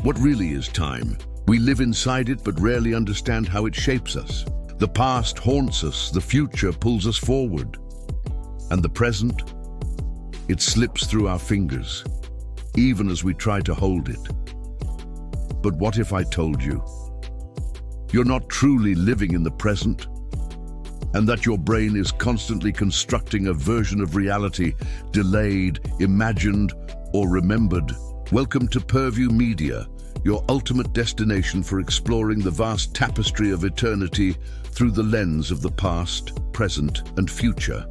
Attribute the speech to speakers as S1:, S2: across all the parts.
S1: What really is time? We live inside it but rarely understand how it shapes us. The past haunts us, the future pulls us forward. And the present? It slips through our fingers, even as we try to hold it. But what if I told you you're not truly living in the present, and that your brain is constantly constructing a version of reality, delayed, imagined, or remembered? Welcome to Purview Media, your ultimate destination for exploring the vast tapestry of eternity through the lens of the past, present, and future.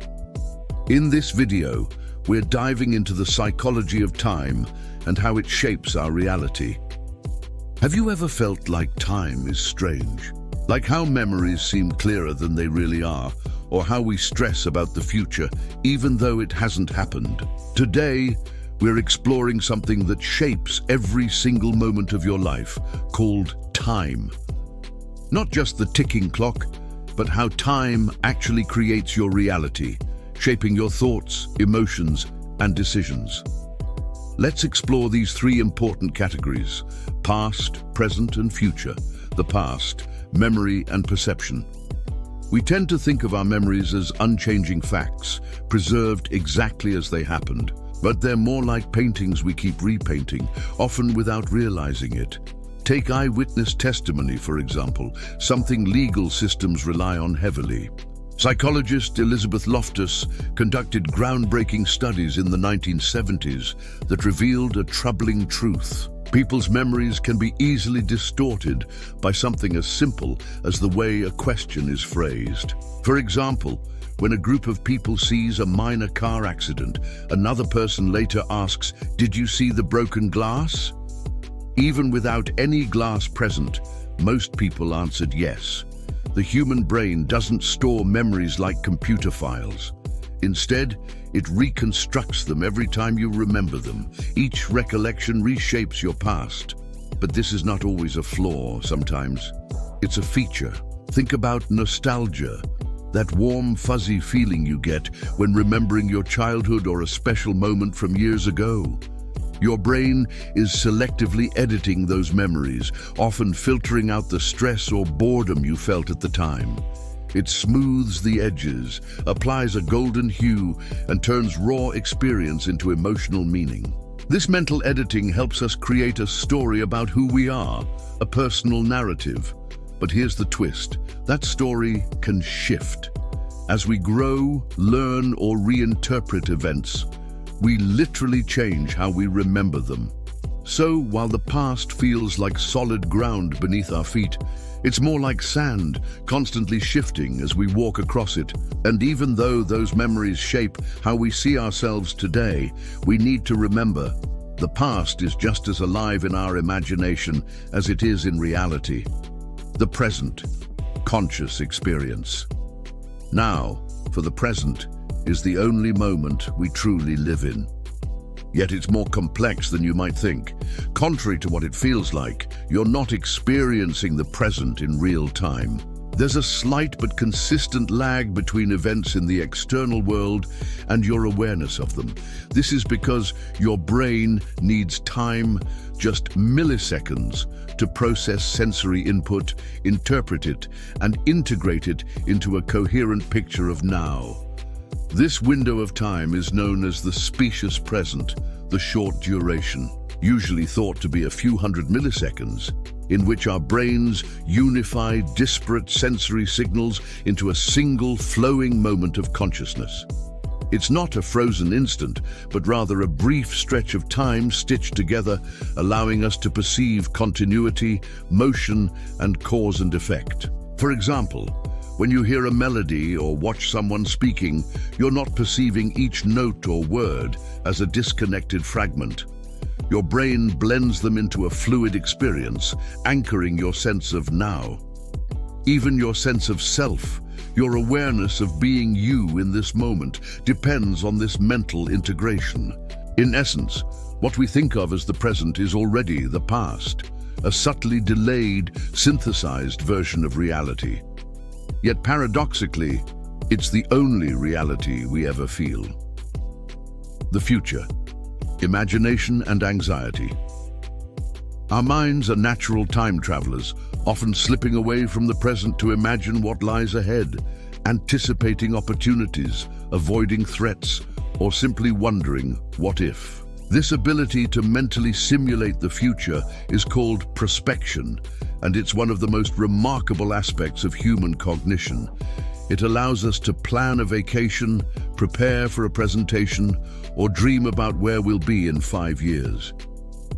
S1: In this video, we're diving into the psychology of time and how it shapes our reality. Have you ever felt like time is strange? Like how memories seem clearer than they really are, or how we stress about the future even though it hasn't happened? Today, we're exploring something that shapes every single moment of your life, called time. Not just the ticking clock, but how time actually creates your reality, shaping your thoughts, emotions, and decisions. Let's explore these three important categories: past, present, and future. The past, memory and perception. We tend to think of our memories as unchanging facts, preserved exactly as they happened. But they're more like paintings we keep repainting, often without realizing it. Take eyewitness testimony, for example, something legal systems rely on heavily. Psychologist Elizabeth Loftus conducted groundbreaking studies in the 1970s that revealed a troubling truth. People's memories can be easily distorted by something as simple as the way a question is phrased. For example, when a group of people sees a minor car accident, another person later asks, "Did you see the broken glass?" Even without any glass present, most people answered yes. The human brain doesn't store memories like computer files. Instead, it reconstructs them every time you remember them. Each recollection reshapes your past. But this is not always a flaw, sometimes. It's a feature. Think about nostalgia, that warm, fuzzy feeling you get when remembering your childhood or a special moment from years ago. Your brain is selectively editing those memories, often filtering out the stress or boredom you felt at the time. It smooths the edges, applies a golden hue, and turns raw experience into emotional meaning. This mental editing helps us create a story about who we are, a personal narrative. But here's the twist: that story can shift. As we grow, learn, or reinterpret events, we literally change how we remember them. So, while the past feels like solid ground beneath our feet, it's more like sand, constantly shifting as we walk across it. And even though those memories shape how we see ourselves today, we need to remember the past is just as alive in our imagination as it is in reality. The present, conscious experience. Now, for the present, is the only moment we truly live in. Yet it's more complex than you might think. Contrary to what it feels like, you're not experiencing the present in real time. There's a slight but consistent lag between events in the external world and your awareness of them. This is because your brain needs time, just milliseconds, to process sensory input, interpret it, and integrate it into a coherent picture of now. This window of time is known as the specious present, the short duration, usually thought to be a few hundred milliseconds, in which our brains unify disparate sensory signals into a single flowing moment of consciousness. It's not a frozen instant, but rather a brief stretch of time stitched together, allowing us to perceive continuity, motion, and cause and effect. For example, when you hear a melody or watch someone speaking, you're not perceiving each note or word as a disconnected fragment. Your brain blends them into a fluid experience, anchoring your sense of now. Even your sense of self, your awareness of being you in this moment, depends on this mental integration. In essence, what we think of as the present is already the past, a subtly delayed, synthesized version of reality. Yet paradoxically, it's the only reality we ever feel. The future, imagination and anxiety. Our minds are natural time travelers, often slipping away from the present to imagine what lies ahead, anticipating opportunities, avoiding threats, or simply wondering, what if? This ability to mentally simulate the future is called prospection, and it's one of the most remarkable aspects of human cognition. It allows us to plan a vacation, prepare for a presentation, or dream about where we'll be in 5 years.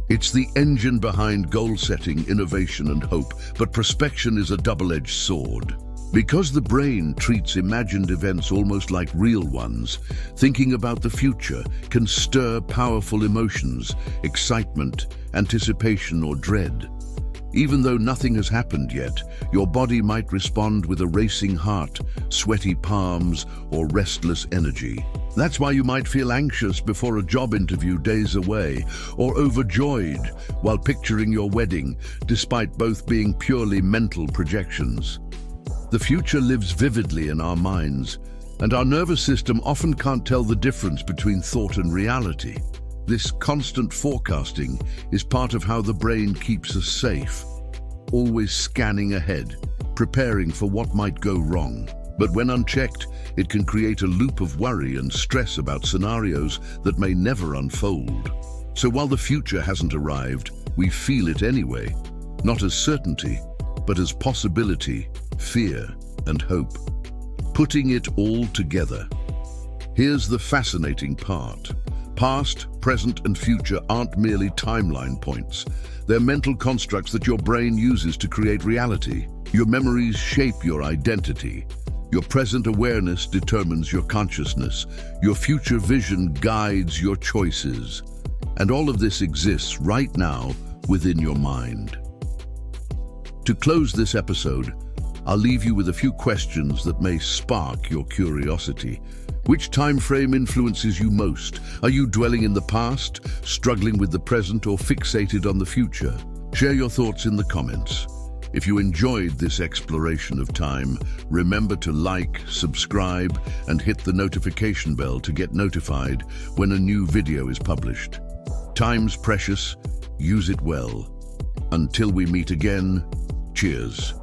S1: It's the engine behind goal-setting, innovation, and hope, but prospection is a double-edged sword. Because the brain treats imagined events almost like real ones, thinking about the future can stir powerful emotions, excitement, anticipation, or dread. Even though nothing has happened yet, your body might respond with a racing heart, sweaty palms, or restless energy. That's why you might feel anxious before a job interview days away, or overjoyed while picturing your wedding, despite both being purely mental projections. The future lives vividly in our minds, and our nervous system often can't tell the difference between thought and reality. This constant forecasting is part of how the brain keeps us safe, always scanning ahead, preparing for what might go wrong. But when unchecked, it can create a loop of worry and stress about scenarios that may never unfold. So while the future hasn't arrived, we feel it anyway, not as certainty, but as possibility, fear, and hope. Putting it all together. Here's the fascinating part. Past, present, and future aren't merely timeline points. They're mental constructs that your brain uses to create reality. Your memories shape your identity. Your present awareness determines your consciousness. Your future vision guides your choices. And all of this exists right now within your mind. To close this episode, I'll leave you with a few questions that may spark your curiosity. Which time frame influences you most? Are you dwelling in the past, struggling with the present, or fixated on the future? Share your thoughts in the comments. If you enjoyed this exploration of time, remember to like, subscribe, and hit the notification bell to get notified when a new video is published. Time's precious, use it well. Until we meet again, cheers.